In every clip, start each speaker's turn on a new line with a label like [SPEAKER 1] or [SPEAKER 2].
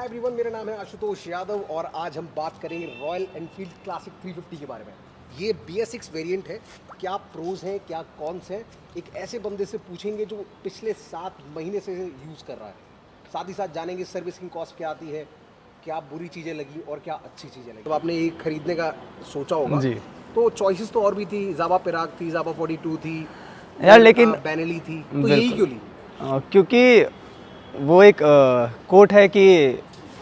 [SPEAKER 1] Hi everyone, मेरा नाम है आशुतोष यादव और आज हम बात करेंगे रॉयल एनफील्ड क्लासिक 350 के बारे में। ये BS6 वेरिएंट है। क्या प्रोज हैं, क्या कॉन्स हैं, एक ऐसे बंदे से पूछेंगे जो पिछले 7 महीने से यूज़ कर रहा है। साथ ही साथ जानेंगे सर्विसिंग कॉस्ट क्या आती है, क्या बुरी चीज़ें लगी और क्या अच्छी चीज़ें लगी। तो आपने ये खरीदने का सोचा होगा
[SPEAKER 2] जी।
[SPEAKER 1] तो चॉइसेस तो और भी थी, ज़ावा पिराग थी, ज़ावा 42 थी
[SPEAKER 2] यार, लेकिन
[SPEAKER 1] बेनेली थी, तो यही क्यों ली?
[SPEAKER 2] क्योंकि वो एक कोट है कि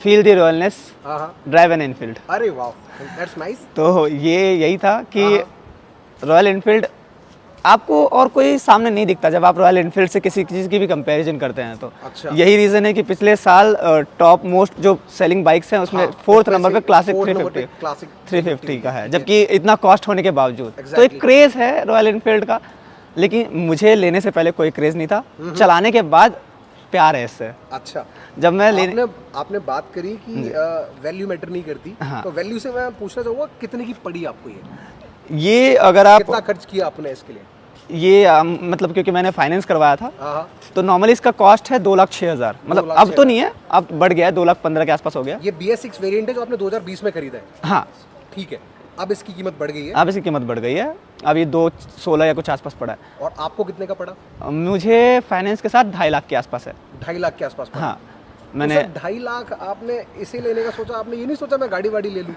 [SPEAKER 2] फील द रॉयलनेस,
[SPEAKER 1] हाँ,
[SPEAKER 2] ड्राइव एन एनफील्ड।
[SPEAKER 1] अरे वाह, दैट्स नाइस।
[SPEAKER 2] तो ये यही था कि रॉयल एनफील्ड आपको और कोई सामने नहीं दिखता जब आप रॉयल एनफील्ड से किसी चीज़ की भी कंपैरिजन करते हैं। तो
[SPEAKER 1] अच्छा।
[SPEAKER 2] यही रीज़न है कि पिछले साल टॉप मोस्ट जो सेलिंग बाइक्स हैं उसमें 4th नंबर पे क्लासिक 350 का है, जबकि इतना कॉस्ट होने के बावजूद। तो एक क्रेज़ है रॉयल एनफील्ड का, लेकिन मुझे लेने से पहले कोई क्रेज़ नहीं था। चलाने के बाद प्यार है इससे।
[SPEAKER 1] अच्छा,
[SPEAKER 2] जब मैं लेने
[SPEAKER 1] आपने बात करी कि वैल्यू मैटर नहीं करती।
[SPEAKER 2] हाँ।
[SPEAKER 1] तो वैल्यू से मैं पूछना चाहूँगा कितने की पड़ी आपको
[SPEAKER 2] ये अगर आप
[SPEAKER 1] कितना खर्च किया आपने इसके लिए?
[SPEAKER 2] ये मतलब क्योंकि मैंने फाइनेंस करवाया था,
[SPEAKER 1] हाँ,
[SPEAKER 2] तो नॉर्मली इसका कॉस्ट है 2,06,000। मतलब अब तो नहीं है, अब बढ़ गया है, 2,15,000 के आसपास हो गया।
[SPEAKER 1] ये BS6 वेरिएंट है जो आपने 2020 में खरीदा है।
[SPEAKER 2] हाँ,
[SPEAKER 1] ठीक है, अब इसकी कीमत बढ़ गई है।
[SPEAKER 2] अब इसकी कीमत बढ़ गई है, अब ये 2,16 या कुछ आसपास पड़ा है।
[SPEAKER 1] और आपको कितने का पड़ा?
[SPEAKER 2] मुझे फाइनेंस के साथ 2.5 लाख के आसपास है।
[SPEAKER 1] 2.5 लाख के आसपास पड़ा।
[SPEAKER 2] हाँ,
[SPEAKER 1] तो
[SPEAKER 2] मैंने
[SPEAKER 1] 2.5 लाख आपने इसे लेने का सोचा, आपने ये नहीं सोचा मैं गाड़ी वाड़ी ले लूँ,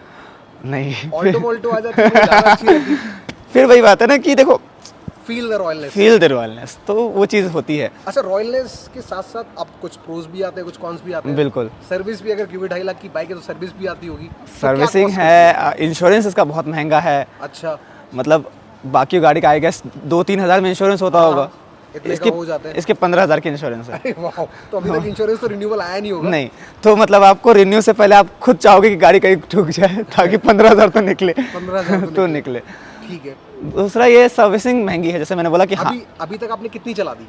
[SPEAKER 2] नहीं
[SPEAKER 1] ऑल्टो वोल्टो आ जाती है, ज़्यादा अच्छी रहती।
[SPEAKER 2] फिर वही बात है ना कि देखो,
[SPEAKER 1] feel the royalness,
[SPEAKER 2] feel the royalness, तो वो चीज़ होती है।
[SPEAKER 1] अच्छा, रॉयलनेस के साथ साथ अब कुछ प्रोज भी आते हैं, कुछ कॉन्स भी आते हैं।
[SPEAKER 2] बिल्कुल।
[SPEAKER 1] सर्विस भी, अगर क्योंकि 2.5 लाख की बाइक है तो सर्विस भी आती होगी। तो
[SPEAKER 2] सर्विसिंग
[SPEAKER 1] क्या
[SPEAKER 2] है, इंश्योरेंस इसका बहुत महंगा है।
[SPEAKER 1] अच्छा,
[SPEAKER 2] मतलब बाकी गाड़ी का आई गेस 2-3 हज़ार में इंश्योरेंस होता होगा,
[SPEAKER 1] इतने का हो जाता है।
[SPEAKER 2] इसके 15,000 की इंश्योरेंस है।
[SPEAKER 1] अरे वाह, तो अभी तक इंश्योरेंस तो रिन्यूअल आया नहीं होगा।
[SPEAKER 2] नहीं, तो मतलब आपको रिन्यू से पहले आप खुद चाहोगे कि गाड़ी कहीं ठुक जाए ताकि 15,000 तो निकले।
[SPEAKER 1] 15,000
[SPEAKER 2] तो निकले।
[SPEAKER 1] ठीक है।
[SPEAKER 2] दूसरा, ये सर्विसिंग महंगी है, जैसे मैंने बोला कि हाँ,
[SPEAKER 1] अभी तक आपने कितनी चला दी?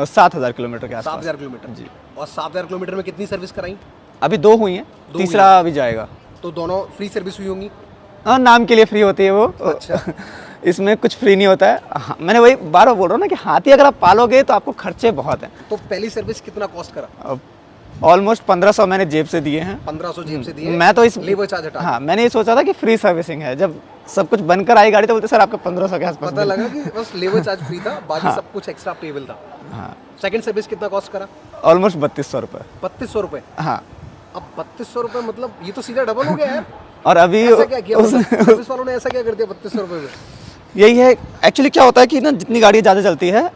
[SPEAKER 2] 7,000 किलोमीटर के आसपास।
[SPEAKER 1] 7,000 किलोमीटर
[SPEAKER 2] जी।
[SPEAKER 1] और 7,000 किलोमीटर में कितनी सर्विस कराई?
[SPEAKER 2] अभी 2 हुई हैं, तीसरा अभी जाएगा।
[SPEAKER 1] तो दोनों फ्री सर्विस हुई होंगी?
[SPEAKER 2] हाँ, नाम के लिए फ्री होती है वो।
[SPEAKER 1] अच्छा।
[SPEAKER 2] इसमें कुछ फ्री नहीं होता है। हाँ, मैंने वही बार बार बोल रहा हूँ ना कि हाथी अगर आप पालोगे तो आपको खर्चे बहुत हैं।
[SPEAKER 1] तो पहली सर्विस कितना कॉस्ट करा?
[SPEAKER 2] ऑलमोस्ट 1,500 मैंने जेब से दिए हैं।
[SPEAKER 1] 1500 जेब से दिए?
[SPEAKER 2] मैं तो इस
[SPEAKER 1] लेबर चार्ज हटा?
[SPEAKER 2] हाँ, मैंने ये सोचा था कि फ्री सर्विसिंग है। जब सब कुछ बनकर आई गाड़ी तो बोलते सर आपका 1,500 के आसपास।
[SPEAKER 1] पता लगा कि बस लेबर चार्ज फ्री था, बाकी सब कुछ एक्स्ट्रा पेबल था।
[SPEAKER 2] हाँ,
[SPEAKER 1] सेकंड सर्विस कितना कॉस्ट करा?
[SPEAKER 2] ऑलमोस्ट 3,200 रुपये।
[SPEAKER 1] 3,200 रुपये?
[SPEAKER 2] हाँ,
[SPEAKER 1] अब 3,200 रुपये मतलब ये तो सीधा डबल हो गया यार।
[SPEAKER 2] और अभी
[SPEAKER 1] ऐसा क्या किया सर्विस वालों ने, ऐसा क्या कर दिया 3,200 रुपये में?
[SPEAKER 2] यही है एक्चुअली। क्या होता है कि ना, जितनी गाड़ी ज़्यादा चलती है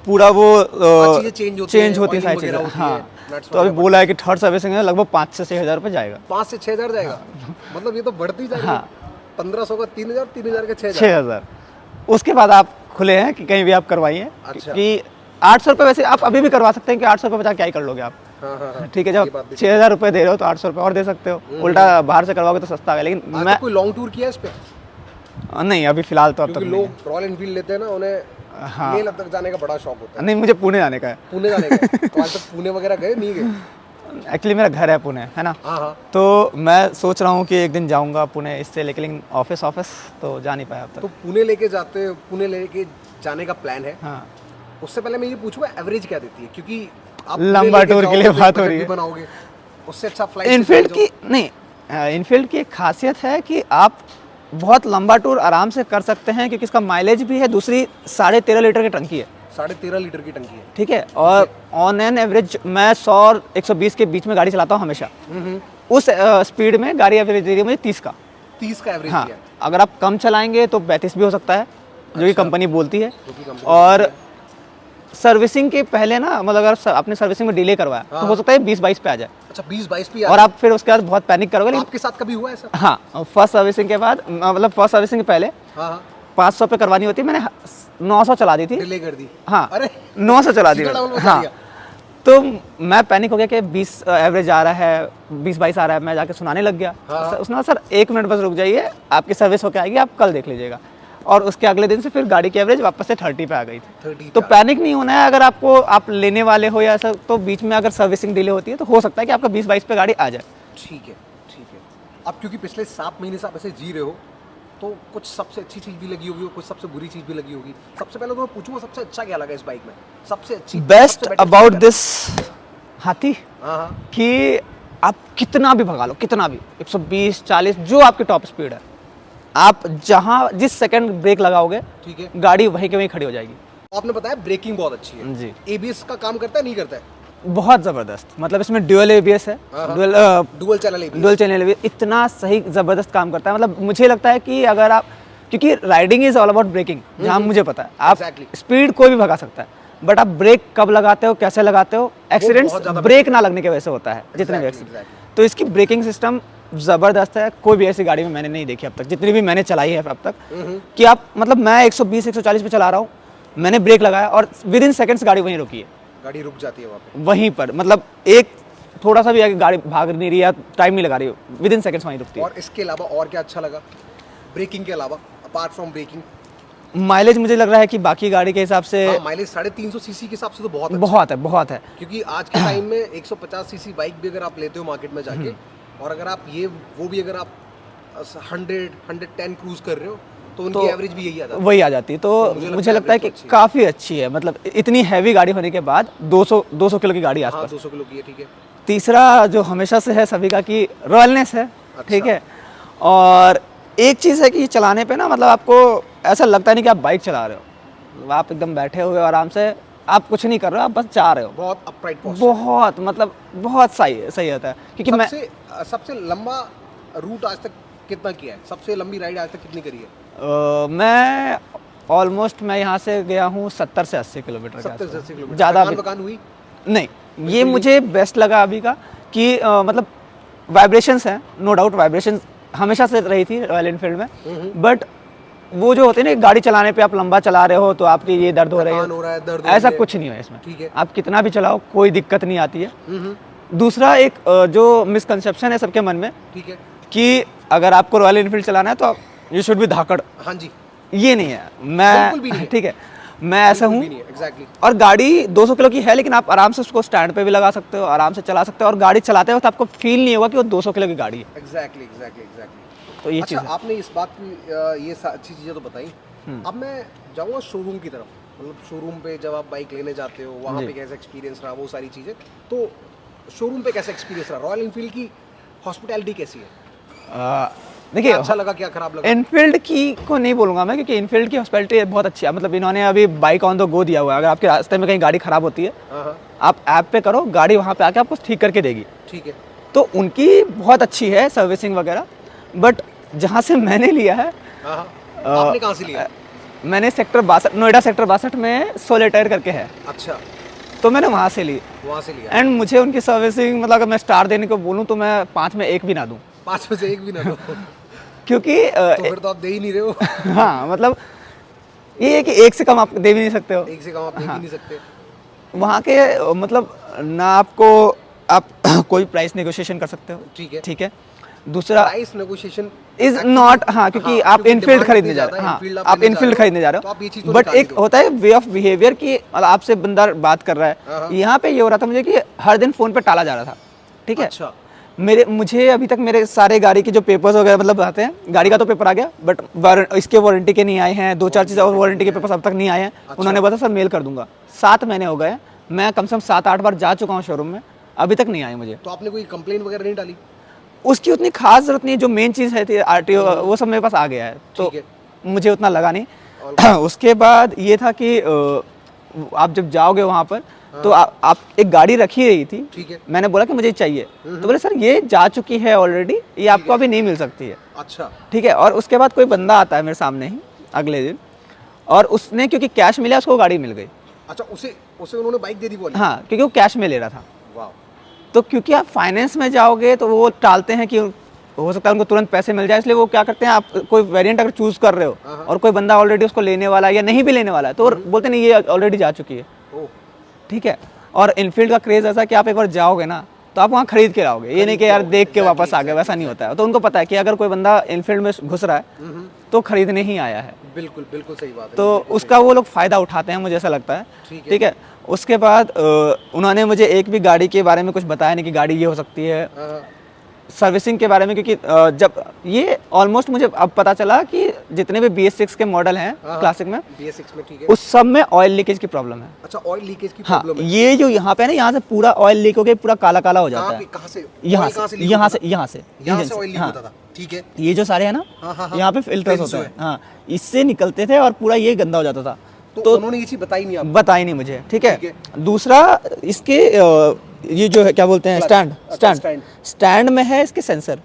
[SPEAKER 2] पूरा वो
[SPEAKER 1] चीजें
[SPEAKER 2] चेंज होती है सारी चीज़ें। हाँ, तो अभी बोला है कि थर्ड सर्विसिंग है, लगभग 5 से 6,000 रुपये जाएगा।
[SPEAKER 1] 5 से 6,000 जाएगा? मतलब ये तो बढ़ती जाएगी।
[SPEAKER 2] हाँ।
[SPEAKER 1] 1500 का 3,000, 3,000 का 6,000।
[SPEAKER 2] 6,000 उसके बाद आप खुले हैं कि कहीं भी आप करवाइए।
[SPEAKER 1] अच्छा।
[SPEAKER 2] कि 800 रुपये वैसे आप अभी भी करवा सकते हैं कि 800 रुपये बचा क्या ही कर लोगे आप।
[SPEAKER 1] हाँ।
[SPEAKER 2] ठीक है, जब 6,000 रुपये दे रहे हो तो 800 रुपये और दे सकते हो। उल्टा बाहर से करवाओगे तो सस्ता है। लेकिन मैं
[SPEAKER 1] कोई लॉन्ग टूर किया इस पे?
[SPEAKER 2] नहीं, अभी फिलहाल तो अब तक
[SPEAKER 1] क्योंकि
[SPEAKER 2] नहीं।
[SPEAKER 1] लोग रॉयल एनफील्ड लेते हैं ना, उन्हें
[SPEAKER 2] हाँ।
[SPEAKER 1] लेह लद्दाख जाने का बड़ा शौक होता है।
[SPEAKER 2] नहीं, मुझे पुणे जाने का है।
[SPEAKER 1] पुणे जाने का? तो आज तक पुणे वगैरह गए नहीं गए?
[SPEAKER 2] एक्चुअली मेरा घर है पुणे, है ना।
[SPEAKER 1] हाँ।
[SPEAKER 2] तो मैं सोच रहा हूँ कि एक दिन जाऊँगा पुणे इससे, लेकिन ऑफिस तो जा नहीं पाया अब
[SPEAKER 1] तो
[SPEAKER 2] तक।
[SPEAKER 1] पुणे लेके जाने का प्लान है।
[SPEAKER 2] हाँ,
[SPEAKER 1] उससे पहले मैं ये पूछूंगा, एवरेज क्या देती है? क्योंकि आप
[SPEAKER 2] लंबा टूर के लिए बात हो रही है।
[SPEAKER 1] बनाओगे उससे अच्छा फ्लाइट
[SPEAKER 2] इनफील्ड की नहीं, इनफील्ड की एक खासियत है कि आप बहुत लंबा टूर आराम से कर सकते हैं, क्योंकि इसका माइलेज भी है। दूसरी 13.5 लीटर की टंकी है।
[SPEAKER 1] 13.5 लीटर की टंकी है।
[SPEAKER 2] ठीक है, और ऑन एन एवरेज मैं 100 और 120 के बीच में गाड़ी चलाता हूँ हमेशा। उस स्पीड में गाड़ी एवरेज दे रही है मुझे 30 का।
[SPEAKER 1] 30 का एवरेज
[SPEAKER 2] हाँ,
[SPEAKER 1] दिया?
[SPEAKER 2] अगर आप कम चलाएंगे तो 32 भी हो सकता है, जो कि कंपनी बोलती है।
[SPEAKER 1] जो कि कंपनी
[SPEAKER 2] और सर्विसिंग के पहले ना, मतलब अगर आपने सर्विसिंग में डिले करवाया तो हो सकता है 20-22 पे आ जाए।
[SPEAKER 1] अच्छा, 20-22 पे
[SPEAKER 2] और आप फिर उसके बाद बहुत पैनिक करोगे। लेकिन
[SPEAKER 1] आपके साथ कभी हुआ ऐसा?
[SPEAKER 2] हाँ, फर्स्ट सर्विसिंग के बाद, मतलब फर्स्ट सर्विसिंग के पहले
[SPEAKER 1] हाँ।
[SPEAKER 2] 500 पे करवानी होती, मैंने 900 चला दी थी।
[SPEAKER 1] डिले कर दी?
[SPEAKER 2] हाँ,
[SPEAKER 1] अरे
[SPEAKER 2] 900 चला दी। हाँ, तो मैं पैनिक हो गया कि 20 एवरेज आ रहा है, 20-22 आ रहा है। मैं जाके सुनाने लग गया। उसने कहा सर 1 मिनट बस रुक जाइए, आपकी सर्विस होके आएगी, आप कल देख लीजिएगा। और उसके अगले दिन से फिर गाड़ी की एवरेज वापस से 30 पे आ गई थी।
[SPEAKER 1] 30
[SPEAKER 2] तो पैनिक नहीं होना है। अगर आप लेने वाले हो या ऐसा, तो बीच में अगर सर्विसिंग डिले होती है तो हो सकता है कि आपका 20-22 पे गाड़ी आ जाए।
[SPEAKER 1] ठीक है। अब क्योंकि पिछले 7 महीने से आप ऐसे जी रहे हो, तो कुछ सबसे अच्छी चीज़ भी लगी होगी और कुछ सबसे बुरी चीज़ भी लगी होगी। सबसे पहले तो मैं पूछूंगा, सबसे अच्छा क्या लगा इस बाइक में? सबसे अच्छी
[SPEAKER 2] बेस्ट अबाउट दिस हाथी
[SPEAKER 1] हाँ।
[SPEAKER 2] कि आप कितना भी भगा लो, कितना भी 120 40 जो आपकी टॉप स्पीड है, आप जहाँ जिस सेकंड ब्रेक लगाओगे,
[SPEAKER 1] ठीक है,
[SPEAKER 2] गाड़ी वहीं के वहीं खड़ी हो जाएगी।
[SPEAKER 1] आपने बताया ब्रेकिंग बहुत अच्छी है
[SPEAKER 2] जी,
[SPEAKER 1] एबीएस का काम करता है नहीं करता है?
[SPEAKER 2] बहुत ज़बरदस्त, मतलब इसमें ड्यूअल एबीएस है,
[SPEAKER 1] dual channel ABS,
[SPEAKER 2] dual channel ABS इतना सही ज़बरदस्त काम करता है। मतलब मुझे लगता है कि अगर आप, क्योंकि riding is all about braking, जहाँ मुझे पता है आप स्पीड कोई भी भगा सकता है, बट आप ब्रेक कब लगाते हो, कैसे लगाते हो, एक्सीडेंट्स ब्रेक ना लगने की वजह से होता है जितने भी एक्सीडेंट। तो इसकी ब्रेकिंग सिस्टम ज़बरदस्त है, कोई भी ऐसी गाड़ी में मैंने नहीं देखी अब तक, जितनी भी मैंने चलाई है अब तक, कि आप मतलब मैं 120 140 पे चला रहा हूँ, मैंने ब्रेक लगाया और विद इन सेकंड्स गाड़ी वहीं रुकी है,
[SPEAKER 1] गाड़ी रुक जाती है वहाँ पे
[SPEAKER 2] वहीं पर, मतलब एक थोड़ा सा भी आगे गाड़ी भाग नहीं रही है, टाइम नहीं लगा रही हो, विद इन सेकंड्स वहीं रुकती है।
[SPEAKER 1] और इसके अलावा और क्या अच्छा लगा ब्रेकिंग के अलावा, अपार्ट फ्रॉम ब्रेकिंग?
[SPEAKER 2] माइलेज मुझे लग रहा है कि बाकी गाड़ी के हिसाब से
[SPEAKER 1] माइलेज 350 सीसी के हिसाब से तो बहुत अच्छा
[SPEAKER 2] बहुत है,
[SPEAKER 1] क्योंकि आज के टाइम में 150 सीसी बाइक भी अगर आप लेते हो मार्केट में जाके, और अगर आप ये वो भी अगर आप 100-110 क्रूज कर रहे हो तो उनकी एवरेज भी यही आ जाती है।
[SPEAKER 2] तो मुझे लगता है कि काफ़ी अच्छी है, मतलब इतनी हैवी गाड़ी होने के बाद 200 किलो की गाड़ी आसपास,
[SPEAKER 1] 200 किलो की है, ठीक है।
[SPEAKER 2] तीसरा जो हमेशा से है सभी का कि रॉयलनेस है, ठीक है। और एक चीज़ है कि चलाने पे ना, मतलब आपको ऐसा लगता नहीं कि आप बाइक चला रहे हो, आप एकदम बैठे हुए आराम से, आप कुछ नहीं कर रहे हो, आप बस जा रहे हो,
[SPEAKER 1] बहुत अपराइट पोस्चर,
[SPEAKER 2] बहुत मतलब बहुत सही होता है। क्योंकि
[SPEAKER 1] सबसे लंबा रूट आज तक कितना किया है? सबसे लंबी राइड आज तक कितनी करी है?
[SPEAKER 2] मैं ऑलमोस्ट मैं यहाँ से गया हूँ 70 से 80 किलोमीटर,
[SPEAKER 1] 70 से 80 किलोमीटर।
[SPEAKER 2] ज़्यादा
[SPEAKER 1] हुई
[SPEAKER 2] नहीं, ये मुझे बेस्ट लगा अभी का कि मतलब वाइब्रेशंस हैं, नो डाउट वाइब्रेशंस हमेशा से रही थी रॉयल एनफील्ड में, बट वो जो होते हैं ना, गाड़ी चलाने पे आप लंबा चला रहे हो तो आपकी ये दर्द हो रही है,
[SPEAKER 1] दर्द
[SPEAKER 2] ऐसा कुछ नहीं है इसमें,
[SPEAKER 1] ठीक है।
[SPEAKER 2] आप कितना भी चलाओ कोई दिक्कत नहीं आती है। दूसरा एक जो मिसकंसेप्शन है सबके मन में, ठीक है, कि अगर आपको रॉयल एनफील्ड चलाना है तो यू शुड बी धाकड़, हाँ जी, ये नहीं है, मैं ठीक है, मैं ऐसा हूँ exactly। और गाड़ी 200 किलो की है, लेकिन आप आराम से उसको स्टैंड पे भी लगा सकते हो, आराम से चला सकते हो, और गाड़ी चलाते हो तो आपको फील नहीं होगा कि वो 200 किलो की गाड़ी है।
[SPEAKER 1] एग्जैक्टली।
[SPEAKER 2] तो ये
[SPEAKER 1] अच्छा,
[SPEAKER 2] चीज़
[SPEAKER 1] आपने इस बात की ये अच्छी चीज़ें तो बताई। अब मैं जाऊँगा शोरूम की तरफ, मतलब शोरूम पे जब आप बाइक लेने जाते हो वहाँ पे कैसा एक्सपीरियंस रहा, वो सारी चीज़ें, तो शोरूम पे कैसा एक्सपीरियंस रहा? रॉयल एनफील्ड की हॉस्पिटैलिटी कैसी है? देखिए, अच्छा लगा क्या खराब लगा? एनफील्ड की को नहीं बोलूँगा मैं, क्योंकि एनफील्ड की हॉस्पिटैलिटी बहुत अच्छी है, मतलब इन्होंने अभी बाइक ऑन द गो दिया हुआ है, अगर आपके रास्ते में कहीं गाड़ी खराब होती है, आप ऐप पे करो, गाड़ी वहाँ पे आके आपको ठीक करके देगी, ठीक है। तो उनकी बहुत अच्छी है सर्विसिंग वगैरह। बट जहाँ से मैंने लिया है, आपने कहाँ से लिया? मैंने सेक्टर 62, नोएडा सेक्टर 62 में सोलेटायर करके है, अच्छा, तो मैंने वहाँ से लिया। एंड मुझे उनकी सर्विसिंग, मतलब अगर मैं स्टार देने को बोलूँ तो मैं 5 में 1 भी ना दूँ, 5 में से 1 भी ना दूँ क्योंकि तो फिर तो आप दे ही नहीं रहे हो हाँ, मतलब ये है कि 1 से कम आप दे भी नहीं सकते हो, 1 से कम आप दे भी नहीं सकते वहाँ के, मतलब ना आपको आप कोई प्राइस नेगोशिएशन कर सकते हो, ठीक है। दूसरा प्राइस नेगोशिएशन इज नॉट, हाँ, क्योंकि आप इनफील्ड खरीदने जा रहे हो, हाँ, आप इनफील्ड खरीदने जा रहे हो, बट एक होता है वे ऑफ बिहेवियर की, मतलब आपसे बंदा बात कर रहा है, यहाँ पे ये हो रहा था मुझे कि हर दिन फ़ोन पे टाला जा रहा था, ठीक है। मुझे अभी तक मेरे सारे गाड़ी के जो पेपर्स वगैरह मतलब आते हैं, गाड़ी का तो पेपर आ गया, बट इसके वारंटी के नहीं आए हैं, 2-4 चीज़ और वारंटी के पेपर्स अब तक नहीं आए हैं। उन्होंने बताया सर मेल कर दूंगा, 7 महीने हो गए, मैं कम से कम 7-8 बार जा चुका हूँ शोरूम में, अभी तक नहीं आए मुझे। तो आपने कोई कंप्लेंट वगैरह नहीं डाली? उसकी उतनी खास जरूरत नहीं है, जो मेन चीज़ है आरटीओ वो सब मेरे पास आ गया है, तो मुझे उतना लगा नहीं। उसके बाद ये था कि आप जब जाओगे वहाँ पर तो आप एक गाड़ी रखी रही थी, ठीक है, मैंने बोला कि मुझे चाहिए, तो बोले सर ये जा चुकी है ऑलरेडी, ये आपको अभी नहीं मिल सकती है, अच्छा, ठीक है। और उसके बाद कोई बंदा आता है मेरे सामने ही अगले दिन, और उसने क्योंकि कैश मिला उसको गाड़ी मिल गई। अच्छा, उसे उन्होंने बाइक दे दी बोली? हाँ, क्योंकि वो कैश में ले रहा था। वाह। तो क्योंकि आप फाइनेंस में जाओगे तो वो टालते हैं कि हो सकता है उनको तुरंत पैसे मिल जाए, इसलिए वो क्या करते हैं, आप कोई वेरिएंट अगर चूज कर रहे हो और कोई बंदा ऑलरेडी उसको लेने वाला है या नहीं भी लेने वाला है, तो बोलते नहीं ये ऑलरेडी जा चुकी है, ठीक है। और इनफील्ड का क्रेज ऐसा कि आप एक बार जाओगे ना तो आप वहाँ खरीद के लाओगे, ये नहीं कि यार देख के वापस आ गए, वैसा नहीं होता है। तो उनको पता है कि अगर कोई बंदा इनफील्ड में घुस रहा है तो खरीदने ही आया है। बिल्कुल बिल्कुल सही बात है। तो उसका वो लोग फ़ायदा उठाते हैं, मुझे ऐसा लगता है, ठीक है। उसके बाद उन्होंने मुझे एक भी गाड़ी के बारे में कुछ बताया नहीं कि गाड़ी ये हो सकती है, सर्विसिंग के बारे में, क्योंकि जब ये ऑलमोस्ट मुझे अब पता चला कि
[SPEAKER 2] जितने भी BS6 के मॉडल हैं क्लासिक में,
[SPEAKER 1] BS6 में, ठीक है,
[SPEAKER 2] उस सब में ऑयल लीकेज की प्रॉब्लम है।
[SPEAKER 1] अच्छा, ऑयल लीकेज की
[SPEAKER 2] हाँ,
[SPEAKER 1] प्रॉब्लम है।
[SPEAKER 2] ये जो यहाँ पे है ना, यहाँ से पूरा ऑयल लीक हो गया, पूरा काला काला हो जाता है।
[SPEAKER 1] कहाँ से?
[SPEAKER 2] यहाँ से यहाँ से
[SPEAKER 1] यहाँ से ऑयल लीक होता था, ठीक है।
[SPEAKER 2] ये जो सारे है ना, यहाँ पे फिल्टर्स होते हैं, हाँ, इससे निकलते थे और पूरा ये गंदा हो जाता था।
[SPEAKER 1] तो उन्होंने ये चीज बताई नहीं आपको?
[SPEAKER 2] बताई नहीं मुझे, ठीक है। दूसरा, इसके ये जो है क्या बोलते हैं, स्टैंड में है इसके सेंसर,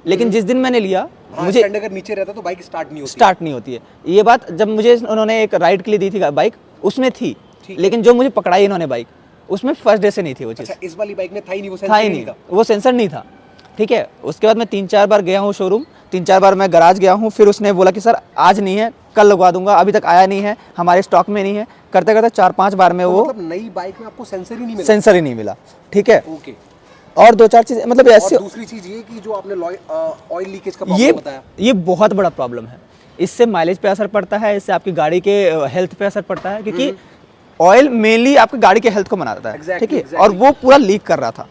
[SPEAKER 2] लेकिन जिस दिन मैंने लिया मुझे
[SPEAKER 1] स्टैंड अगर नीचे रहता तो बाइक
[SPEAKER 2] स्टार्ट नहीं होती है। ये बात जब मुझे उन्होंने एक राइड के लिए दी थी बाइक, उसमें थी, लेकिन जो मुझे पकड़ाई इन्होंने बाइक, उसमें फर्स्ट डे से नहीं थी वो चीज़।
[SPEAKER 1] अच्छा, इस वाली बाइक में था ही नहीं, वो
[SPEAKER 2] सेंसर नहीं था, ठीक है। उसके बाद मैं 3-4 बार गया हूँ शोरूम, 3-4 बार मैं गराज गया हूँ, फिर उसने बोला कि सर आज नहीं है, कल लगवा दूंगा, अभी तक आया नहीं है, हमारे स्टॉक में नहीं है। करते करते 4-5 बार में वो
[SPEAKER 1] मतलब नई बाइक में आपको सेंसर ही नहीं मिला,
[SPEAKER 2] ठीक है।
[SPEAKER 1] ओके।
[SPEAKER 2] और 2-4 चीज़ मतलब ऐसे।
[SPEAKER 1] दूसरी चीज़ ये कि जो आपने ऑयल लीकेज का प्रॉब्लम बताया,
[SPEAKER 2] ये बहुत बड़ा प्रॉब्लम है। इससे माइलेज पे असर पड़ता है, इससे आपकी गाड़ी के हेल्थ पे असर पड़ता है, क्योंकि ऑयल मेनली आपकी गाड़ी के हेल्थ को बनाता है, ठीक है। और वो पूरा लीक कर रहा था।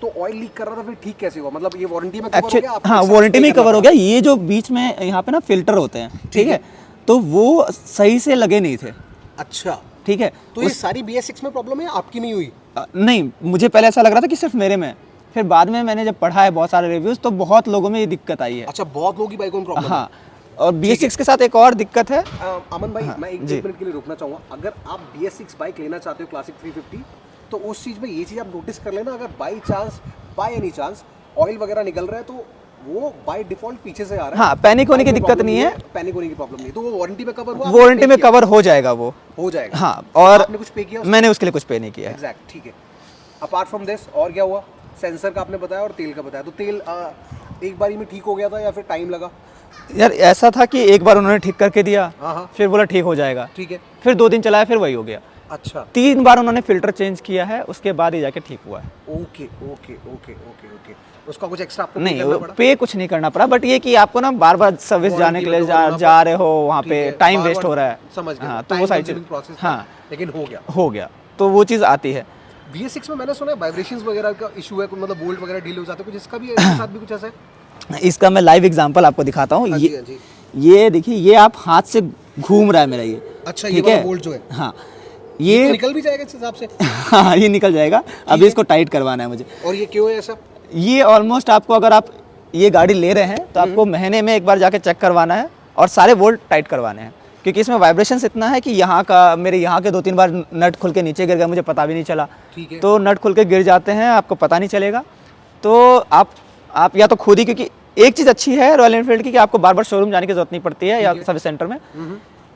[SPEAKER 1] तो ऑयल लीक कर रहा था, फिर ठीक कैसे हुआ? मतलब ये वारंटी में
[SPEAKER 2] कवर हो गया? हाँ, वारंटी में कवर हो गया। ये जो बीच में यहाँ पे ना फिल्टर होते हैं, ठीक है, तो वो सही से लगे नहीं थे।
[SPEAKER 1] अच्छा,
[SPEAKER 2] ठीक है।
[SPEAKER 1] तो ये सारी BS6 में प्रॉब्लम है, आपकी नहीं हुई?
[SPEAKER 2] नहीं, मुझे पहले ऐसा लग रहा था कि सिर्फ मेरे में, फिर बाद में मैंने जब पढ़ा है बहुत सारे रिव्यूज, तो बहुत लोगों में ये दिक्कत आई है।
[SPEAKER 1] अच्छा, बहुत लोगों की बाइकों में प्रॉब्लम है।
[SPEAKER 2] हाँ, और BS6 के साथ एक और दिक्कत है।
[SPEAKER 1] अमन भाई, मैं एक मिनट के लिए रुकना चाहूँगा। अगर आप BS6 बाइक लेना चाहते हो क्लासिक 350, तो उस चीज़ में ये चीज़ आप नोटिस कर लेना, अगर बाय एनी चांस ऑयल वगैरह निकल रहा है तो वो बाय डिफॉल्ट पीछे से आ रहा है।
[SPEAKER 2] हाँ, पैनिक होने की दिक्कत नहीं है,
[SPEAKER 1] पैनिक होने की प्रॉब्लम नहीं, तो वो वारंटी में कवर हुआ,
[SPEAKER 2] वारंटी में कवर हो जाएगा, वो हो
[SPEAKER 1] जाएगा।
[SPEAKER 2] हाँ, और
[SPEAKER 1] आपने कुछ पे किया?
[SPEAKER 2] मैंने उसके लिए कुछ पे नहीं किया।
[SPEAKER 1] एग्जैक्ट, ठीक है। अपार्ट फ्रॉम दिस और क्या हुआ? सेंसर का आपने बताया और तेल का बताया। तो तेल एक बारी में ठीक हो गया था या फिर टाइम लगा?
[SPEAKER 2] यार ऐसा था कि एक बार उन्होंने ठीक करके दिया, फिर बोला ठीक हो जाएगा,
[SPEAKER 1] ठीक है,
[SPEAKER 2] फिर 2 दिन चलाया, फिर वही हो गया।
[SPEAKER 1] अच्छा,
[SPEAKER 2] 3 बार उन्होंने फिल्टर चेंज किया है, उसके बाद ही जाके ठीक हुआ है।
[SPEAKER 1] Okay okay okay okay okay. उसका कुछ एक्स्ट्रा आपको
[SPEAKER 2] नहीं, पे कुछ नहीं करना पड़ा, बट ये कि आपको ना बार बार सर्विस जाने के लिए जा रहे हो, वहाँ पे टाइम वेस्ट हो रहा है।
[SPEAKER 1] समझ गया।
[SPEAKER 2] हाँ, तो वो सारी चीज, हाँ,
[SPEAKER 1] लेकिन हो गया,
[SPEAKER 2] तो वो चीज़ आती है।
[SPEAKER 1] BS6 में मैंने सुना है वाइब्रेशंस वगैरह का इशू है, मतलब बोल्ट वगैरह ढीले हो जाते हैं, कुछ इसका भी इसके साथ भी कुछ ऐसा है?
[SPEAKER 2] इसका मैं लाइव एग्जांपल आपको दिखाता हूँ। ये देखिए, ये आप हाथ से घूम रहा है मेरा ये।
[SPEAKER 1] अच्छा, ये वाला बोल्ट जो है,
[SPEAKER 2] हाँ, ये
[SPEAKER 1] निकल भी जाएगा इस हिसाब से?
[SPEAKER 2] हाँ, ये निकल जाएगा। अभी इसको टाइट करवाना है मुझे।
[SPEAKER 1] और ये क्यों है ऐसा?
[SPEAKER 2] ये ऑलमोस्ट आपको, अगर आप ये गाड़ी ले रहे हैं तो आपको महीने में एक बार जाके चेक करवाना है और सारे बोल्ट टाइट करवाने हैं, क्योंकि इसमें वाइब्रेशंस इतना है कि यहाँ का, मेरे यहाँ के 2-3 बार नट खुल के नीचे गिर गया, मुझे पता भी नहीं चला। तो नट खुल के गिर जाते हैं, आपको पता नहीं चलेगा। तो आप या तो खुद ही, क्योंकि एक चीज़ अच्छी है रॉयल एनफील्ड की कि आपको बार बार शोरूम जाने की जरूरत नहीं पड़ती है या सर्विस सेंटर में।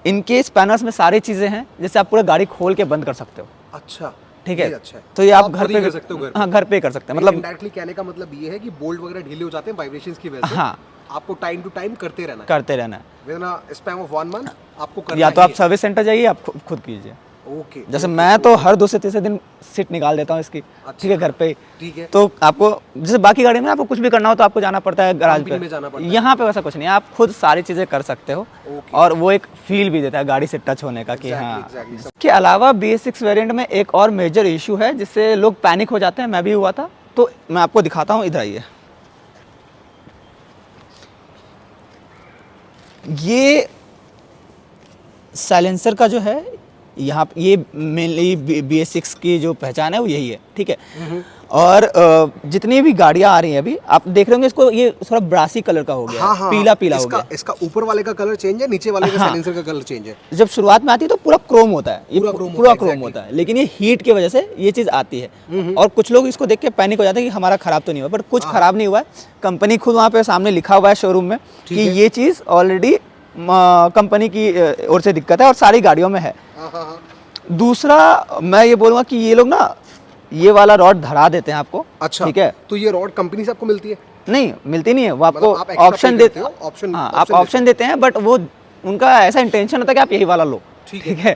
[SPEAKER 2] इनके स्पैनर्स में सारी चीज़ें हैं, जिससे आप पूरा गाड़ी खोल के बंद कर सकते हो।
[SPEAKER 1] अच्छा,
[SPEAKER 2] ठीक है,
[SPEAKER 1] अच्छा है।
[SPEAKER 2] तो ये आप घर पे कर सकते हो। हाँ, घर पे कर सकते हैं। मतलब
[SPEAKER 1] इनडायरेक्टली कहने का मतलब ये है कि बोल्ट वगैरह ढीले हो जाते हैं वाइब्रेशंस की वजह से।
[SPEAKER 2] हाँ,
[SPEAKER 1] आपको टाइम टू टाइम करते रहना है। With in span of 1 month आपको करना,
[SPEAKER 2] या तो आप सर्विस सेंटर जाइए, आप खुद कीजिए।
[SPEAKER 1] ओके।
[SPEAKER 2] जैसे मैं तो हर 2 से 3 दिन सीट निकाल देता हूँ इसकी, ठीक है, घर पे।
[SPEAKER 1] ठीक है।
[SPEAKER 2] तो आपको जैसे बाकी गाड़ी में आपको कुछ भी करना हो तो आपको जाना पड़ता है गैराज पे, यहाँ पे वैसा कुछ नहीं है, आप खुद सारी चीज़ें कर सकते हो। और वो एक फील भी देता है गाड़ी से टच होने का कि हाँ। इसके अलावा BS6 वेरिएंट में एक और मेजर इशू है जिससे लोग पैनिक हो जाते हैं, मैं भी हुआ था। तो मैं आपको दिखाता हूँ, इधर आइए। ये साइलेंसर का जो है, यहाँ ये मेनली BS6 की जो पहचान है वो यही है, ठीक है। और जितनी भी गाड़ियाँ आ रही हैं अभी, आप देख रहे होंगे इसको, ये थोड़ा ब्रासी कलर का हो गया,
[SPEAKER 1] हाँ,
[SPEAKER 2] पीला पीला हो गया।
[SPEAKER 1] इसका ऊपर वाले का कलर चेंज है, नीचे वाले का साइलेंसर का कलर चेंज है।
[SPEAKER 2] जब शुरुआत में आती है तो पूरा क्रोम होता है, ये पूरा क्रोम होता है, लेकिन ये हीट की वजह से ये चीज़ आती है। और कुछ लोग इसको देख के पैनिक हो जाते हैं कि हमारा खराब तो नहीं हुआ, बट कुछ खराब नहीं हुआ है। कंपनी खुद वहाँ पे सामने लिखा हुआ है शोरूम में कि ये चीज़ ऑलरेडी कंपनी की ओर से दिक्कत है और सारी गाड़ियों में है। दूसरा, मैं ये बोलूँगा कि ये लोग ना ये वाला रॉड धरा देते हैं आपको।
[SPEAKER 1] अच्छा,
[SPEAKER 2] ठीक है।
[SPEAKER 1] तो ये रॉड कंपनी से आपको मिलती है?
[SPEAKER 2] नहीं, मिलती नहीं है, वो आपको ऑप्शन देते हैं। हाँ, आप ऑप्शन देते हैं, बट वो उनका ऐसा इंटेंशन होता है कि आप यही वाला लो, ठीक है।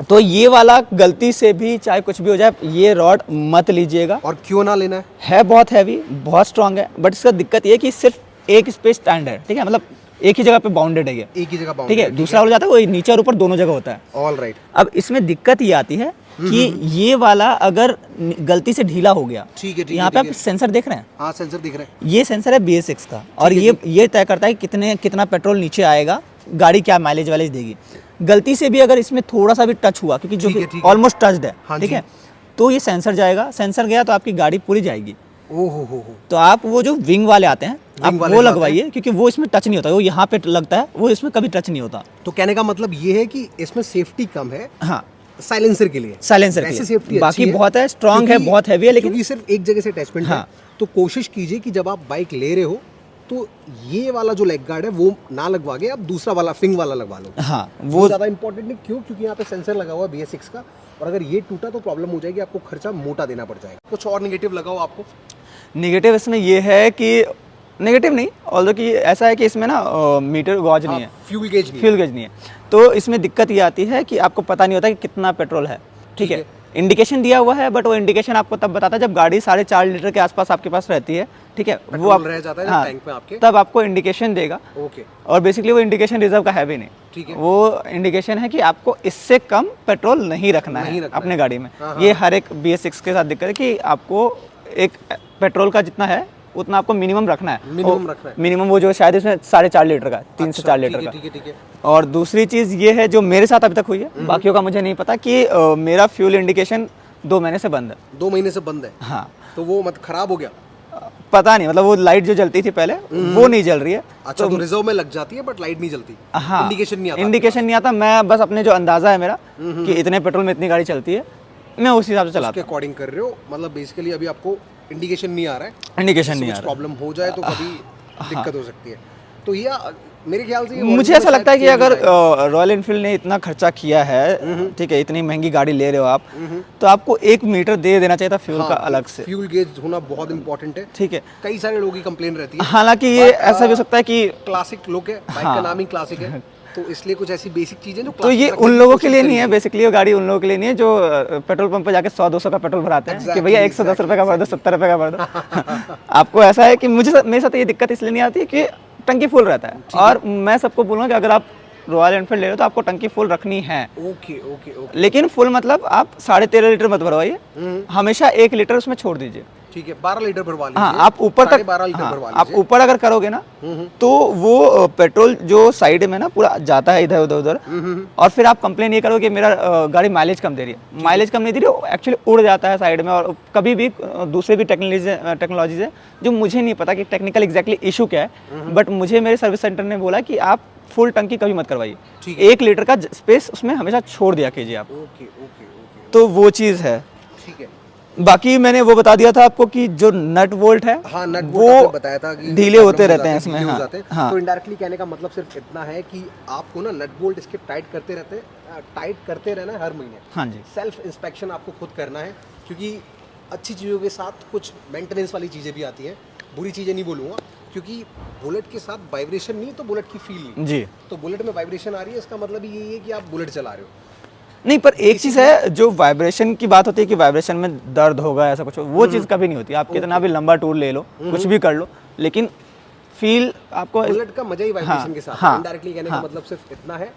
[SPEAKER 2] तो ये वाला गलती से भी, चाहे कुछ भी हो जाए, ये रॉड मत लीजिएगा।
[SPEAKER 1] और क्यों ना लेना
[SPEAKER 2] है बहुत हैवी, बहुत स्ट्रांग है, बट इसका दिक्कत ये है कि सिर्फ एक स्पेस स्टैंड है, ठीक है, मतलब एक ही जगह पे बाउंडेड है ये,
[SPEAKER 1] एक ही जगह,
[SPEAKER 2] ठीक है। दूसरा हो जाता है वो नीचे और ऊपर दोनों जगह होता है।
[SPEAKER 1] All right.
[SPEAKER 2] अब इसमें दिक्कत ये आती है कि ये वाला अगर गलती से ढीला हो गया,
[SPEAKER 1] ठीक है, ठीक है,
[SPEAKER 2] यहाँ पे
[SPEAKER 1] ठीक
[SPEAKER 2] आप
[SPEAKER 1] है।
[SPEAKER 2] सेंसर देख रहे हैं,
[SPEAKER 1] हाँ सेंसर दिख रहा है।
[SPEAKER 2] ये सेंसर है BS6 का, और ये तय करता है कि कितना पेट्रोल नीचे आएगा, गाड़ी क्या माइलेज वाइलेज देगी। गलती से भी अगर इसमें थोड़ा सा भी टच हुआ, क्योंकि जो
[SPEAKER 1] ठीक है, ठीक है।
[SPEAKER 2] ऑलमोस्ट टच्ड है,
[SPEAKER 1] हाँ
[SPEAKER 2] ठीक
[SPEAKER 1] जी।
[SPEAKER 2] है, तो ये सेंसर जाएगा, सेंसर गया तो आपकी गाड़ी पूरी जाएगी।
[SPEAKER 1] ओ हो।
[SPEAKER 2] तो आप वो जो विंग वाले आते हैं, आप
[SPEAKER 1] विंग वाले
[SPEAKER 2] वो
[SPEAKER 1] जो आते
[SPEAKER 2] लगवाइए, क्योंकि वो इसमें टच नहीं होता, वो यहाँ पे लगता है, वो इसमें कभी टच नहीं होता।
[SPEAKER 1] तो कहने का मतलब ये है कि इसमें सेफ्टी कम है
[SPEAKER 2] हाँ,
[SPEAKER 1] साइलेंसर के लिए,
[SPEAKER 2] साइलेंसर के
[SPEAKER 1] वैसे
[SPEAKER 2] लिए।
[SPEAKER 1] सेफ्टी
[SPEAKER 2] बाकी
[SPEAKER 1] अच्छी है,
[SPEAKER 2] बहुत है, स्ट्रांग है,
[SPEAKER 1] क्योंकि-
[SPEAKER 2] बहुत हैवी है, लेकिन
[SPEAKER 1] क्योंकि सिर्फ एक जगह से अटैचमेंट
[SPEAKER 2] हाँ।
[SPEAKER 1] है। तो कोशिश कीजिए कि जब आप बाइक ले रहे हो तो ये वाला जो लेग गार्ड है वो ना लगवा के आप दूसरा वाला फिंग वाला लगवा लो।
[SPEAKER 2] हाँ,
[SPEAKER 1] वो ज़्यादा इंपॉर्टेंट नहीं, क्यों? क्योंकि यहाँ पे सेंसर लगा हुआ है BS6 का, और अगर ये टूटा तो प्रॉब्लम हो जाएगी, आपको खर्चा मोटा देना पड़ जाएगा। कुछ और निगेटिव लगाओ आपको।
[SPEAKER 2] नेगेटिव इसमें ये है कि नेगेटिव नहीं, ऑल्दो कि ऐसा है कि इसमें ना मीटर गॉज नहीं है,
[SPEAKER 1] फ्यूल गेज नहीं है।
[SPEAKER 2] फ्यूल गेज नहीं है, तो इसमें दिक्कत ये आती है कि आपको पता नहीं होता कि कितना पेट्रोल है, ठीक है। इंडिकेशन दिया हुआ है, बट वो इंडिकेशन आपको तब बताता है जब गाड़ी 4.5 लीटर के आसपास आपके पास रहती है, ठीक है, वो
[SPEAKER 1] पेट्रोल
[SPEAKER 2] आप
[SPEAKER 1] रह जाता है जब
[SPEAKER 2] हाँ,
[SPEAKER 1] टैंक में आपके।
[SPEAKER 2] तब आपको इंडिकेशन देगा।
[SPEAKER 1] ओके,
[SPEAKER 2] और बेसिकली वो इंडिकेशन रिजर्व का है भी नहीं,
[SPEAKER 1] ठीक है।
[SPEAKER 2] वो इंडिकेशन है कि आपको इससे कम पेट्रोल नहीं रखना है अपने गाड़ी में।
[SPEAKER 1] हाँ,
[SPEAKER 2] ये हर एक BS6 के साथ दिक्कत है कि आपको एक पेट्रोल का जितना है उतना आपको मिनिमम रखना है।
[SPEAKER 1] मिनिमम रखना है।
[SPEAKER 2] मिनिमम वो जो शायद इसमें 4.5 लीटर का, 3 से 4 लीटर का।
[SPEAKER 1] ठीक है, ठीक है।
[SPEAKER 2] और दूसरी चीज़ ये है जो मेरे साथ अभी तक हुई है, बाकियों का मुझे नहीं पता, कि मेरा फ्यूल इंडिकेशन 2 महीने से बंद है।
[SPEAKER 1] 2 महीने से बंद है।
[SPEAKER 2] हाँ,
[SPEAKER 1] तो वो मतलब खराब हो गया।
[SPEAKER 2] पता नहीं, मतलब वो लाइट जो जलती थी पहले वो नहीं जल रही है।
[SPEAKER 1] अच्छा, तो रिजर्व में लग जाती है बट लाइट नहीं जलती।
[SPEAKER 2] हाँ,
[SPEAKER 1] इंडिकेशन नहीं आता।
[SPEAKER 2] इंडिकेशन नहीं आता। मैं बस अपने जो अंदाज़ा है मेरा कि इतने पेट्रोल में इतनी गाड़ी चलती है, मैं उस हिसाब से चलाता
[SPEAKER 1] उसके अकॉर्डिंग कर रहे हो, मतलब बेसिकली अभी आपको इंडिकेशन नहीं आ रहा है।
[SPEAKER 2] हूँ। इंडिकेशन नहीं आ रहा।
[SPEAKER 1] प्रॉब्लम हो जाए तो कभी दिक्कत हो सकती है। तो ये मेरे ख्याल से ये
[SPEAKER 2] मुझे
[SPEAKER 1] warranty
[SPEAKER 2] ऐसा
[SPEAKER 1] में
[SPEAKER 2] लगता है कि
[SPEAKER 1] शायद
[SPEAKER 2] अगर
[SPEAKER 1] change आए।
[SPEAKER 2] रॉयल एनफील्ड ने इतना खर्चा किया है, ठीक है, इतनी महंगी गाड़ी ले रहे हो आप, तो आपको 1 मीटर दे देना चाहिए था फ्यूल का अलग से,
[SPEAKER 1] फ्यूल गेज होना बहुत इंपॉर्टेंट है।
[SPEAKER 2] ठीक है।
[SPEAKER 1] कई सारे लोगों की कंप्लेन रहती है।
[SPEAKER 2] हालांकि ये ऐसा भी हो सकता है कि
[SPEAKER 1] क्लासिक लुक है, बाइक का नाम ही क्लासिक है, तो इसलिए कुछ ऐसी बेसिक चीजें जो
[SPEAKER 2] तो ये
[SPEAKER 1] classic
[SPEAKER 2] उन
[SPEAKER 1] रखने की
[SPEAKER 2] लोगों
[SPEAKER 1] कोशिश
[SPEAKER 2] के लिए नहीं है,
[SPEAKER 1] करिए।
[SPEAKER 2] बेसिकली वो गाड़ी उन लोगों के लिए नहीं है जो पेट्रोल पंप पे जाके 100-200 का पेट्रोल भराते हैं कि भैया 110 रुपये का भर दो, 70 रुपये का भर दो। आपको ऐसा है कि मेरे साथ ये दिक्कत इसलिए नहीं आती है कि टंकी फुल रहता है, और मैं सबको बोलूँगा कि अगर आप रॉयल एनफील्ड ले रहे हो तो आपको टंकी फुल रखनी है।
[SPEAKER 1] ओके ओके ओके,
[SPEAKER 2] लेकिन फुल मतलब आप 13.5 लीटर मत भरवाइए, हमेशा 1 लीटर उसमें छोड़ दीजिए।
[SPEAKER 1] ठीक है, 12 लीटर भरवा लीजिए।
[SPEAKER 2] हाँ, आप ऊपर तक
[SPEAKER 1] 12.5 लीटर
[SPEAKER 2] हाँ,
[SPEAKER 1] भरवा
[SPEAKER 2] आप
[SPEAKER 1] लीजिए।
[SPEAKER 2] ऊपर अगर करोगे ना तो वो पेट्रोल जो साइड में ना पूरा जाता है इधर उधर उधर, और फिर आप कंप्लेन ये करोगे मेरा गाड़ी माइलेज कम दे रही है। माइलेज कम नहीं दे रही, वो एक्चुअली उड़ जाता है साइड में। और कभी भी दूसरे भी टेक्नोलॉजीज है जो मुझे नहीं पता कि टेक्निकल एग्जैक्टली इशू क्या है, बट मुझे मेरे सर्विस सेंटर ने बोला कि आप फुल टंकी कभी मत करवाइए,
[SPEAKER 1] ठीक है।
[SPEAKER 2] 1 लीटर का स्पेस उसमें हमेशा छोड़ दिया कीजिए आप।
[SPEAKER 1] ओके ओके ओके,
[SPEAKER 2] तो वो चीज़ है।
[SPEAKER 1] ठीक है।
[SPEAKER 2] बाकी मैंने वो बता दिया था आपको कि जो नट बोल्ट है
[SPEAKER 1] हाँ, नट
[SPEAKER 2] वो
[SPEAKER 1] बोल्ट बताया था कि
[SPEAKER 2] ढीले
[SPEAKER 1] प्रॉब्लम
[SPEAKER 2] होते
[SPEAKER 1] हो
[SPEAKER 2] रहते
[SPEAKER 1] जाते
[SPEAKER 2] हैं इसमें।
[SPEAKER 1] ढीले हो
[SPEAKER 2] हाँ,
[SPEAKER 1] जाते हैं।
[SPEAKER 2] हाँ।
[SPEAKER 1] तो इनडायरेक्टली कहने का मतलब सिर्फ इतना है कि आपको ना नट बोल्ट इसके टाइट करते रहना है हर महीने।
[SPEAKER 2] हाँ जी,
[SPEAKER 1] सेल्फ इंस्पेक्शन आपको खुद करना है, क्योंकि अच्छी चीज़ों के साथ कुछ मेंटेनेंस वाली चीज़ें भी आती हैं। बुरी चीज़ें नहीं बोलूँगा, क्योंकि बुलेट के साथ वाइब्रेशन नहीं तो बुलेट की फील नहीं।
[SPEAKER 2] जी।
[SPEAKER 1] तो बुलेट में वाइब्रेशन आ रही है, इसका मतलब यही है कि आप बुलेट चला रहे हो।
[SPEAKER 2] नहीं, पर एक चीज़ है, जो वाइब्रेशन की बात होती है कि वाइब्रेशन में दर्द होगा ऐसा कुछ, वो चीज़ कभी नहीं होती। आप कितना भी लंबा टूर ले लो, कुछ भी कर लो, लेकिन फील आपको
[SPEAKER 1] बुलेट का मजा ही वाइब्रेशन के साथ।
[SPEAKER 2] हाँ,
[SPEAKER 1] इनडायरेक्टली कहने का मतलब सिर्फ इतना है,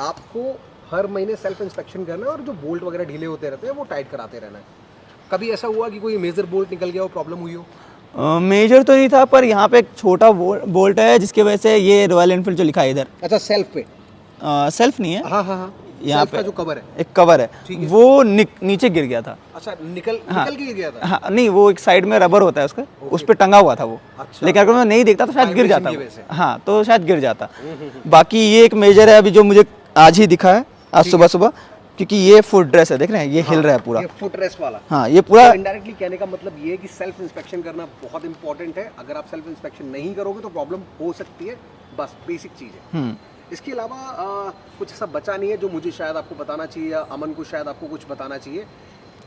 [SPEAKER 1] आपको हर महीने सेल्फ इंस्पेक्शन करना है, और जो बोल्ट वगैरह ढीले होते रहते हैं वो टाइट कराते रहना है। कभी ऐसा हुआ कि कोई मेजर बोल्ट निकल गया हो, प्रॉब्लम हुई हो?
[SPEAKER 2] मेजर तो नहीं था, पर यहाँ पे एक छोटा बोल्ट है जिसकी वजह से ये रॉयल एनफील्ड जो लिखा है इधर,
[SPEAKER 1] अच्छा, सेल्फ पे?
[SPEAKER 2] सेल्फ नहीं है,
[SPEAKER 1] हाँ हाँ हाँ,
[SPEAKER 2] यहाँ
[SPEAKER 1] सेल्फ का जो कवर है।
[SPEAKER 2] एक कवर है,
[SPEAKER 1] ठीक है।
[SPEAKER 2] वो नीचे गिर गया था।
[SPEAKER 1] अच्छा, निकल के गिर गया था?
[SPEAKER 2] हाँ, नहीं, वो एक साइड में रबर होता है उसका, उस पर टंगा हुआ था वो।
[SPEAKER 1] अच्छा।
[SPEAKER 2] लेकिन अगर मैं नहीं देखता तो शायद गिर
[SPEAKER 1] Vibration
[SPEAKER 2] जाता
[SPEAKER 1] की
[SPEAKER 2] वो।
[SPEAKER 1] वजह से।
[SPEAKER 2] हाँ, तो शायद गिर जाता। बाकी ये एक मेजर है अभी जो मुझे आज ही दिखा है, आज सुबह सुबह, क्योंकि ये फुट ड्रेस है, देख रहे हैं, ये हिल रहा है पूरा।
[SPEAKER 1] ये फुट रेस्ट वाला।
[SPEAKER 2] हाँ, ये पूरा।
[SPEAKER 1] इनडायरेक्टली कहने का मतलब ये है कि सेल्फ इंस्पेक्शन करना बहुत इंपॉर्टेंट है। अगर आप सेल्फ इंस्पेक्शन नहीं करोगे तो प्रॉब्लम हो सकती है, बस बेसिक चीज़ है। इसके अलावा कुछ ऐसा बचा नहीं है जो मुझे शायद आपको बताना चाहिए, या अमन को शायद आपको कुछ बताना चाहिए।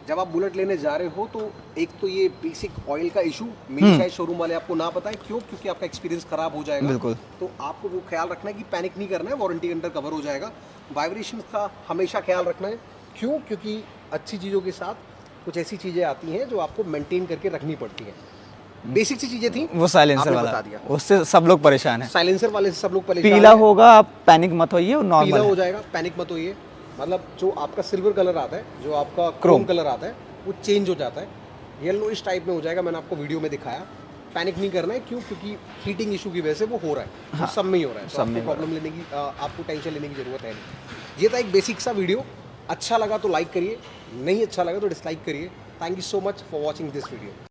[SPEAKER 1] जब आप बुलेट लेने जा रहे हो तो एक तो ये बेसिक ऑयल का इशू, मेरे शायद शोरूम वाले आपको ना बताएं, क्यों? क्योंकि आपका एक्सपीरियंस खराब हो जाएगा।
[SPEAKER 2] बिल्कुल।
[SPEAKER 1] तो आपको वो ख्याल रखना है कि पैनिक नहीं करना है, वारंटी के अंडर कवर हो जाएगा। वाइब्रेशन का हमेशा ख्याल रखना है, क्यों? क्योंकि अच्छी चीज़ों के साथ कुछ ऐसी चीज़ें आती हैं जो आपको मेंटेन करके रखनी पड़ती हैं। बेसिक सी चीज़ें थी,
[SPEAKER 2] वो साइलेंसर
[SPEAKER 1] आपने
[SPEAKER 2] वाला,
[SPEAKER 1] बता दिया।
[SPEAKER 2] उससे सब लोग परेशान हैं।
[SPEAKER 1] साइलेंसर वाले से सब लोग परेशान
[SPEAKER 2] पीला
[SPEAKER 1] हैं।
[SPEAKER 2] होगा, आप पैनिक मत होइए, वो
[SPEAKER 1] पीला
[SPEAKER 2] नॉर्मल
[SPEAKER 1] हो
[SPEAKER 2] है।
[SPEAKER 1] जाएगा, पैनिक मत होइए। मतलब जो आपका सिल्वर कलर आता है, जो आपका क्रोम कलर आता है, वो चेंज हो जाता है, येलो इस टाइप में हो जाएगा। मैंने आपको वीडियो में दिखाया। पैनिक नहीं करना है, क्यों? क्योंकि हीटिंग इशू की वजह से वो हो रहा है, हाँ, सब में ही हो रहा है, तो आपको प्रॉब्लम लेने की, आपको टेंशन लेने की ज़रूरत है नहीं। ये था एक बेसिक सा वीडियो। अच्छा लगा तो लाइक करिए, नहीं अच्छा लगा तो डिसलाइक करिए। Thank you so much for watching this video.